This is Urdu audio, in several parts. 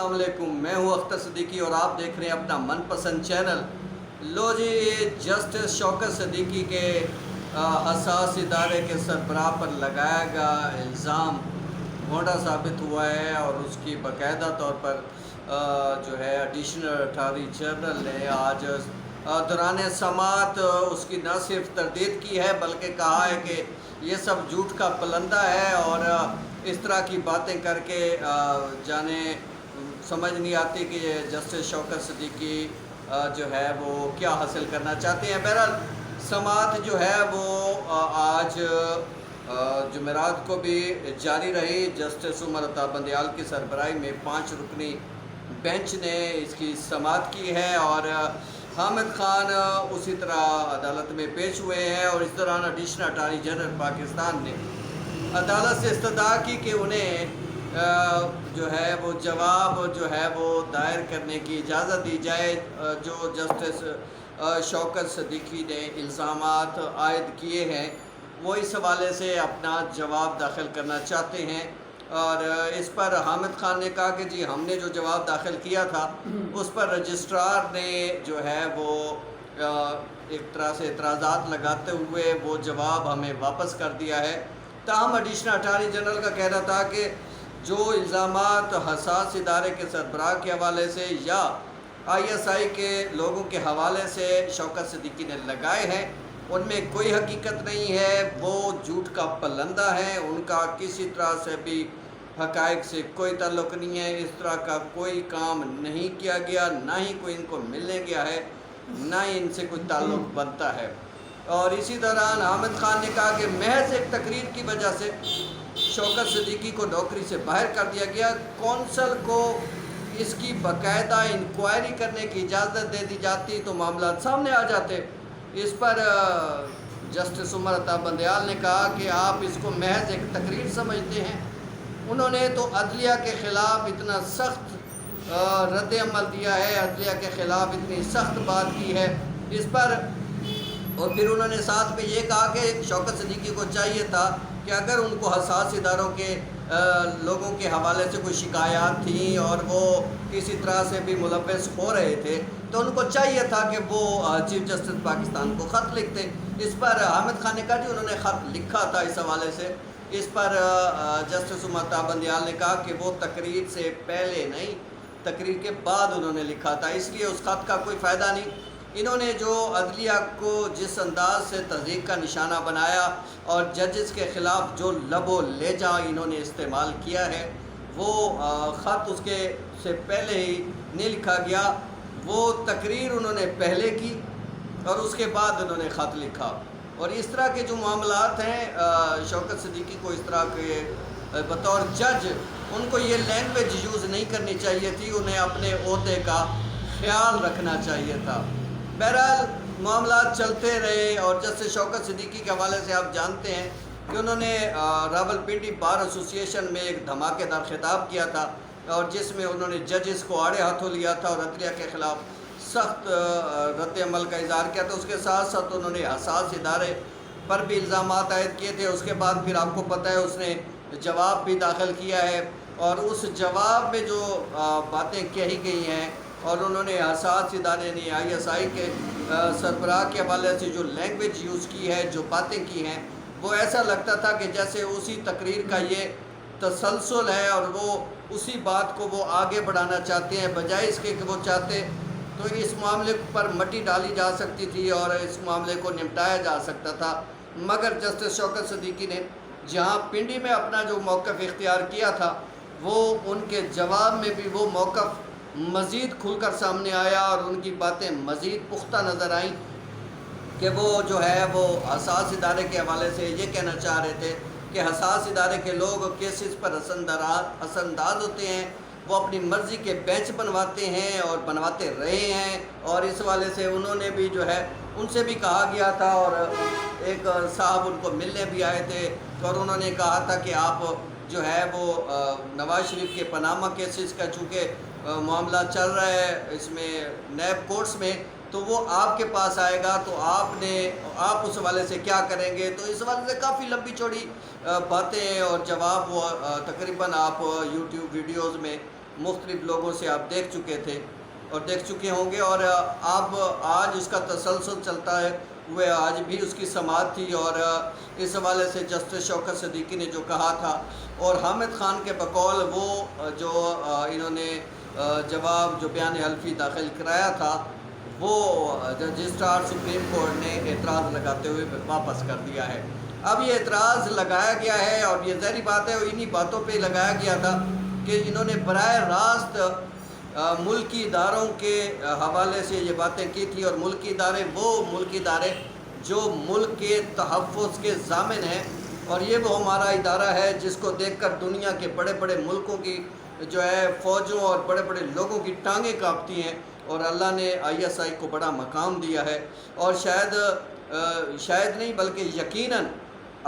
السلام علیکم، میں ہوں اختر صدیقی اور آپ دیکھ رہے ہیں اپنا من پسند چینل۔ لو جی، جسٹس شوکت صدیقی کے حساس ادارے کے سربراہ پر لگایا گیا الزام بھونڈا ثابت ہوا ہے، اور اس کی باقاعدہ طور پر جو ہے ایڈیشنل اٹارنی جنرل نے آج دوران سماعت اس کی نہ صرف تردید کی ہے بلکہ کہا ہے کہ یہ سب جھوٹ کا پلندہ ہے، اور اس طرح کی باتیں کر کے جانے سمجھ نہیں آتی کہ یہ جسٹس شوکت صدیقی جو ہے وہ کیا حاصل کرنا چاہتے ہیں۔ بہرحال سماعت جو ہے وہ آج جمعرات کو بھی جاری رہی۔ جسٹس عمر عطا بندیال کی سربراہی میں 5 رکنی بینچ نے اس کی سماعت کی ہے، اور حامد خان اسی طرح عدالت میں پیش ہوئے ہیں، اور اس دوران ایڈیشنل اٹارنی جنرل پاکستان نے عدالت سے استدعا کی کہ انہیں جو ہے وہ جواب جو ہے وہ دائر کرنے کی اجازت دی جائے جو جسٹس شوکت صدیقی نے الزامات عائد کیے ہیں، وہ اس حوالے سے اپنا جواب داخل کرنا چاہتے ہیں۔ اور اس پر حامد خان نے کہا کہ جی ہم نے جو جواب داخل کیا تھا اس پر رجسٹرار نے جو ہے وہ ایک طرح سے اعتراضات لگاتے ہوئے وہ جواب ہمیں واپس کر دیا ہے۔ تاہم ایڈیشنل اٹارنی جنرل کا کہنا تھا کہ جو الزامات حساس ادارے کے سربراہ کے حوالے سے یا ISI کے لوگوں کے حوالے سے شوکت صدیقی نے لگائے ہیں ان میں کوئی حقیقت نہیں ہے، وہ جھوٹ کا پلندہ ہے، ان کا کسی طرح سے بھی حقائق سے کوئی تعلق نہیں ہے، اس طرح کا کوئی کام نہیں کیا گیا، نہ ہی کوئی ان کو ملنے گیا ہے، نہ ہی ان سے کوئی تعلق بنتا ہے۔ اور اسی دوران حامد خان نے کہا کہ محض ایک تقریر کی وجہ سے شوکت صدیقی کو نوکری سے باہر کر دیا گیا۔ کونسل کو اس کی باقاعدہ انکوائری کرنے کی اجازت دے دی جاتی تو معاملات سامنے آ جاتے۔ اس پر جسٹس عمر عطا بندیال نے کہا کہ آپ اس کو محض ایک تقریر سمجھتے ہیں۔ انہوں نے تو عدلیہ کے خلاف اتنا سخت رد عمل دیا ہے، عدلیہ کے خلاف اتنی سخت بات کی ہے اس پر، اور پھر انہوں نے ساتھ میں یہ کہا کہ شوکت صدیقی کو چاہیے تھا کہ اگر ان کو حساس اداروں کے لوگوں کے حوالے سے کوئی شکایات تھیں اور وہ کسی طرح سے بھی ملوث ہو رہے تھے تو ان کو چاہیے تھا کہ وہ چیف جسٹس پاکستان کو خط لکھتے۔ اس پر حامد خان نے کہا جی انہوں نے خط لکھا تھا اس حوالے سے۔ اس پر جسٹس عمر عطا بندیال نے کہا کہ وہ تقریر سے پہلے نہیں، تقریر کے بعد انہوں نے لکھا تھا، اس لیے اس خط کا کوئی فائدہ نہیں۔ انہوں نے جو عدلیہ کو جس انداز سے تضییق کا نشانہ بنایا اور ججز کے خلاف جو لب و لہجہ انہوں نے استعمال کیا ہے وہ خط اس کے سے پہلے ہی نہیں لکھا گیا، وہ تقریر انہوں نے پہلے کی اور اس کے بعد انہوں نے خط لکھا۔ اور اس طرح کے جو معاملات ہیں شوکت صدیقی کو اس طرح کے بطور جج ان کو یہ لینگویج یوز نہیں کرنی چاہیے تھی، انہیں اپنے عہدے کا خیال رکھنا چاہیے تھا۔ بہرحال معاملات چلتے رہے، اور جسٹس شوکت صدیقی کے حوالے سے آپ جانتے ہیں کہ انہوں نے راولپنڈی بار ایسوسی ایشن میں ایک دھماکے دار خطاب کیا تھا، اور جس میں انہوں نے ججز کو آڑے ہاتھوں لیا تھا اور عدلیہ کے خلاف سخت رد عمل کا اظہار کیا تھا۔ اس کے ساتھ ساتھ انہوں نے حساس ادارے پر بھی الزامات عائد کیے تھے۔ اس کے بعد پھر آپ کو پتہ ہے اس نے جواب بھی داخل کیا ہے، اور اس جواب میں جو باتیں کہی گئی ہیں اور انہوں نے حساس ادارے نے ISI کے سربراہ کے حوالے سے جو لینگویج یوز کی ہے، جو باتیں کی ہیں، وہ ایسا لگتا تھا کہ جیسے اسی تقریر کا یہ تسلسل ہے اور وہ اسی بات کو وہ آگے بڑھانا چاہتے ہیں، بجائے اس کے کہ وہ چاہتے تو اس معاملے پر مٹی ڈالی جا سکتی تھی اور اس معاملے کو نمٹایا جا سکتا تھا۔ مگر جسٹس شوکت صدیقی نے جہاں پنڈی میں اپنا جو موقف اختیار کیا تھا وہ ان کے جواب میں بھی وہ موقف مزید کھل کر سامنے آیا، اور ان کی باتیں مزید پختہ نظر آئیں کہ وہ جو ہے وہ حساس ادارے کے حوالے سے یہ کہنا چاہ رہے تھے کہ حساس ادارے کے لوگ کیسز پر اثر انداز ہوتے ہیں، وہ اپنی مرضی کے بینچ بنواتے ہیں اور بنواتے رہے ہیں، اور اس حوالے سے انہوں نے بھی جو ہے ان سے بھی کہا گیا تھا، اور ایک صاحب ان کو ملنے بھی آئے تھے اور انہوں نے کہا تھا کہ آپ جو ہے وہ نواز شریف کے پاناما کیسز کا چونکہ معاملہ چل رہا ہے اس میں نیب کورٹس میں، تو وہ آپ کے پاس آئے گا تو آپ اس حوالے سے کیا کریں گے۔ تو اس حوالے سے کافی لمبی چوڑی باتیں اور جواب وہ تقریباً آپ یوٹیوب ویڈیوز میں مختلف لوگوں سے آپ دیکھ چکے تھے اور دیکھ چکے ہوں گے، اور اب آج اس کا تسلسل چلتا ہے، وہ آج بھی اس کی سماعت تھی، اور اس حوالے سے جسٹس شوکت صدیقی نے جو کہا تھا، اور حامد خان کے بقول وہ جو انہوں نے جواب جو بیان حلفی داخل کرایا تھا، وہ رجسٹرار سپریم کورٹ نے اعتراض لگاتے ہوئے واپس کر دیا ہے۔ اب یہ اعتراض لگایا گیا ہے، اور یہ ظاہری بات ہے انہی باتوں پہ لگایا گیا تھا کہ انہوں نے براہ راست ملکی اداروں کے حوالے سے یہ باتیں کی تھی، اور ملکی ادارے وہ ملکی ادارے جو ملک کے تحفظ کے ضامن ہیں، اور یہ وہ ہمارا ادارہ ہے جس کو دیکھ کر دنیا کے بڑے بڑے ملکوں کی جو ہے فوجوں اور بڑے بڑے لوگوں کی ٹانگیں کانپتی ہیں، اور اللہ نے ISI کو بڑا مقام دیا ہے، اور شاید نہیں بلکہ یقیناً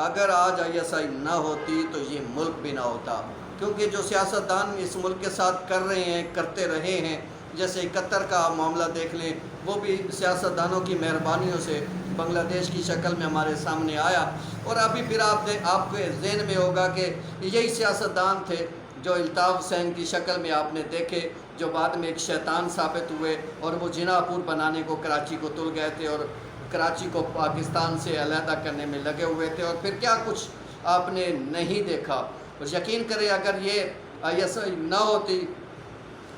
اگر آج ISI نہ ہوتی تو یہ ملک بھی نہ ہوتا، کیونکہ جو سیاستدان اس ملک کے ساتھ کر رہے ہیں، کرتے رہے ہیں، جیسے قطر کا معاملہ دیکھ لیں، وہ بھی سیاستدانوں کی مہربانیوں سے بنگلہ دیش کی شکل میں ہمارے سامنے آیا، اور ابھی پھر آپ کے ذہن میں ہوگا کہ یہی سیاستدان تھے جو الطاف حسین کی شکل میں آپ نے دیکھے، جو بعد میں ایک شیطان ثابت ہوئے، اور وہ جناح پور بنانے کو کراچی کو تل گئے تھے، اور کراچی کو پاکستان سے علیحدہ کرنے میں لگے ہوئے تھے، اور پھر کیا کچھ آپ نے نہیں دیکھا۔ اور یقین کریں اگر یہ ISI نہ ہوتی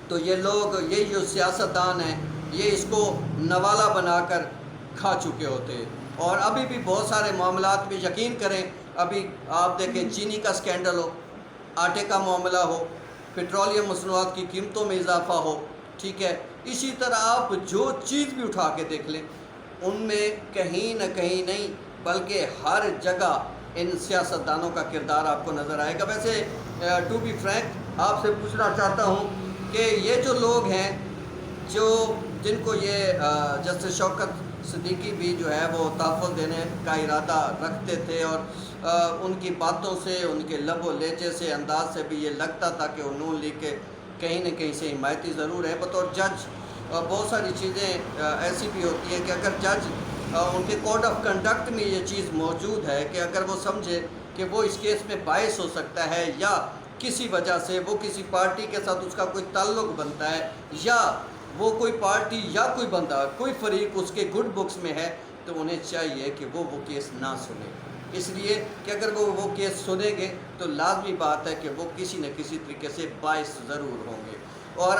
تو یہ لوگ، یہ جو سیاستدان ہیں، یہ اس کو نوالا بنا کر کھا چکے ہوتے، اور ابھی بھی بہت سارے معاملات میں یقین کریں، ابھی آپ دیکھیں چینی کا سکینڈل ہو، آٹے کا معاملہ ہو، پیٹرولیم مصنوعات کی قیمتوں میں اضافہ ہو، ٹھیک ہے، اسی طرح آپ جو چیز بھی اٹھا کے دیکھ لیں، ان میں کہیں نہ کہیں نہیں بلکہ ہر جگہ ان سیاستدانوں کا کردار آپ کو نظر آئے گا۔ ویسے ٹو بی فرینک آپ سے پوچھنا چاہتا ہوں کہ یہ جو لوگ ہیں جن کو یہ جسٹس شوکت صدیقی بھی جو ہے وہ تحفظ دینے کا ارادہ رکھتے تھے، اور ان کی باتوں سے، ان کے لب و لہجے سے، انداز سے بھی یہ لگتا تھا کہ وہ نون لیگ کے کہیں نہ کہیں سے حمایتی ضرور ہے۔ بطور جج بہت ساری چیزیں ایسی بھی ہوتی ہیں کہ اگر جج ان کے کوڈ آف کنڈکٹ میں یہ چیز موجود ہے کہ اگر وہ سمجھے کہ وہ اس کیس میں باعث ہو سکتا ہے، یا کسی وجہ سے وہ کسی پارٹی کے ساتھ اس کا کوئی تعلق بنتا ہے، یا وہ کوئی پارٹی یا کوئی بندہ، کوئی فریق اس کے گڈ بکس میں ہے، تو انہیں چاہیے کہ وہ کیس نہ سنے، اس لیے کہ اگر وہ کیس سنیں گے تو لازمی بات ہے کہ وہ کسی نہ کسی طریقے سے باعث ضرور ہوں گے۔ اور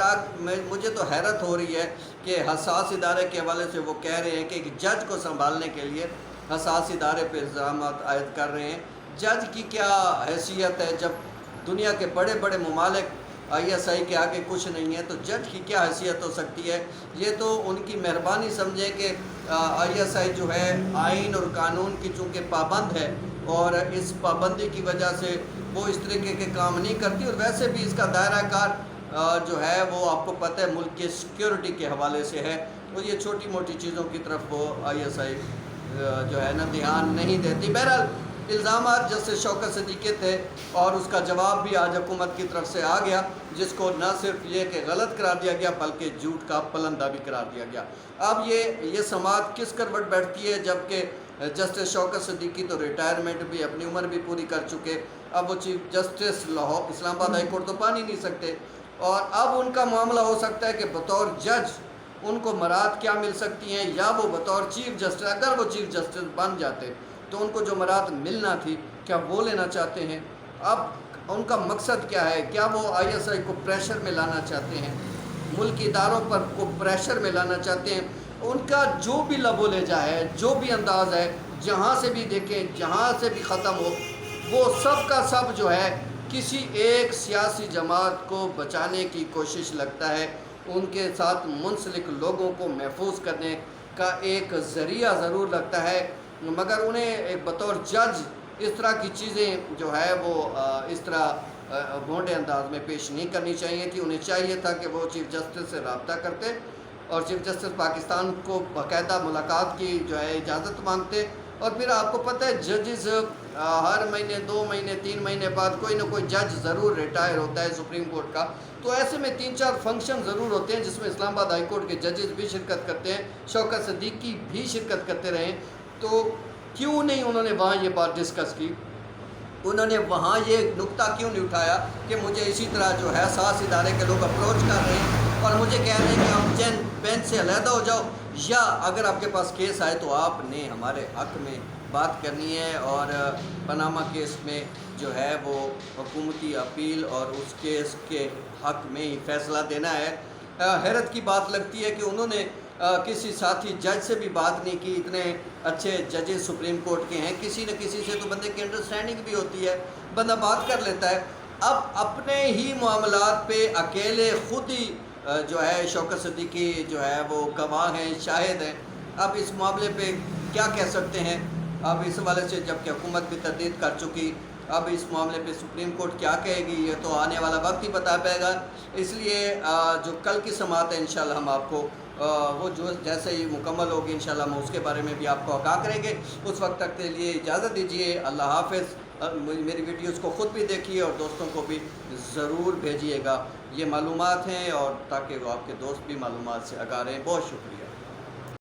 مجھے تو حیرت ہو رہی ہے کہ حساس ادارے کے حوالے سے وہ کہہ رہے ہیں کہ ایک جج کو سنبھالنے کے لیے حساس ادارے پہ الزامات عائد کر رہے ہیں۔ جج کی کیا حیثیت ہے جب دنیا کے بڑے بڑے ممالک ISI کے آگے کچھ نہیں ہے، تو جج کی کیا حیثیت ہو سکتی ہے؟ یہ تو ان کی مہربانی سمجھیں کہ ISI جو ہے آئین اور قانون کی چونکہ پابند ہے، اور اس پابندی کی وجہ سے وہ اس طریقے کے کام نہیں کرتی، اور ویسے بھی اس کا دائرہ کار جو ہے وہ آپ کو پتہ ہے ملک کے سیکیورٹی کے حوالے سے ہے، اور یہ چھوٹی موٹی چیزوں کی طرف وہ ISI جو ہے نا دھیان نہیں دیتی۔ بہرحال الزامات جسٹس شوکت صدیقی تھے، اور اس کا جواب بھی آج حکومت کی طرف سے آ گیا، جس کو نہ صرف یہ کہ غلط قرار دیا گیا بلکہ جھوٹ کا پلندہ بھی قرار دیا گیا۔ اب یہ سماعت کس کروٹ بیٹھتی ہے جبکہ جسٹس شوکت صدیقی تو ریٹائرمنٹ بھی، اپنی عمر بھی پوری کر چکے، اب وہ چیف جسٹس اسلام آباد ہائی کورٹ تو پا نہیں سکتے، اور اب ان کا معاملہ ہو سکتا ہے کہ بطور جج ان کو مراد کیا مل سکتی ہیں، یا وہ بطور چیف جسٹس، اگر وہ چیف جسٹس بن جاتے تو ان کو جو مراد ملنا تھی کیا وہ لینا چاہتے ہیں؟ اب ان کا مقصد کیا ہے؟ کیا وہ ISI کو پریشر میں لانا چاہتے ہیں، ملکی اداروں پر کو پریشر میں لانا چاہتے ہیں؟ ان کا جو بھی لب و لہجہ ہے، جو بھی انداز ہے، جہاں سے بھی دیکھیں، جہاں سے بھی ختم ہو، وہ سب کا سب جو ہے کسی ایک سیاسی جماعت کو بچانے کی کوشش لگتا ہے، ان کے ساتھ منسلک لوگوں کو محفوظ کرنے کا ایک ذریعہ ضرور لگتا ہے، مگر انہیں ایک بطور جج اس طرح کی چیزیں جو ہے وہ اس طرح بھونڈے انداز میں پیش نہیں کرنی چاہیے تھی۔ انہیں چاہیے تھا کہ وہ چیف جسٹس سے رابطہ کرتے، اور چیف جسٹس پاکستان کو باقاعدہ ملاقات کی جو ہے اجازت مانگتے، اور پھر آپ کو پتہ ہے ججز ہر مہینے، 2 مہینے، 3 مہینے بعد کوئی نہ کوئی جج ضرور ریٹائر ہوتا ہے سپریم کورٹ کا، تو ایسے میں 3-4 فنکشن ضرور ہوتے ہیں جس میں اسلام آباد ہائی کورٹ کے ججز بھی شرکت کرتے ہیں، شوکت صدیقی بھی شرکت کرتے رہے، تو کیوں نہیں انہوں نے وہاں یہ بات ڈسکس کی؟ انہوں نے وہاں یہ نکتہ کیوں نہیں اٹھایا کہ مجھے اسی طرح جو ہے حساس ادارے کے لوگ اپروچ کر رہے ہیں اور مجھے کہہ رہے ہیں کہ ہم چین بینچ سے علیحدہ ہو جاؤ، یا اگر آپ کے پاس کیس آئے تو آپ نے ہمارے حق میں بات کرنی ہے، اور پاناما کیس میں جو ہے وہ حکومتی اپیل اور اس کیس کے حق میں ہی فیصلہ دینا ہے۔ حیرت کی بات لگتی ہے کہ انہوں نے کسی ساتھی جج سے بھی بات نہیں کی، اتنے اچھے ججز سپریم کورٹ کے ہیں، کسی نہ کسی سے تو بندے کی انڈرسٹینڈنگ بھی ہوتی ہے، بندہ بات کر لیتا ہے۔ اب اپنے ہی معاملات پہ اکیلے خود ہی جو ہے شوکت صدیقی جو ہے وہ گواہ ہیں، شاہد ہیں۔ اب اس معاملے پہ کیا کہہ سکتے ہیں؟ اب اس حوالے سے جب کہ حکومت بھی تردید کر چکی، اب اس معاملے پہ سپریم کورٹ کیا کہے گی یہ تو آنے والا وقت ہی بتا پائے گا۔ اس لیے جو کل کی سماعت ہے انشاءاللہ ہم آپ کو وہ جو جیسے ہی مکمل ہوگی انشاءاللہ ہم اس کے بارے میں بھی آپ کو آگاہ کریں گے۔ اس وقت تک کے لیے اجازت دیجیے، اللہ حافظ۔ میری ویڈیوز کو خود بھی دیکھیے اور دوستوں کو بھی ضرور بھیجیے گا، یہ معلومات ہیں اور تاکہ وہ آپ کے دوست بھی معلومات سے آگاہ رہیں۔ بہت شکریہ۔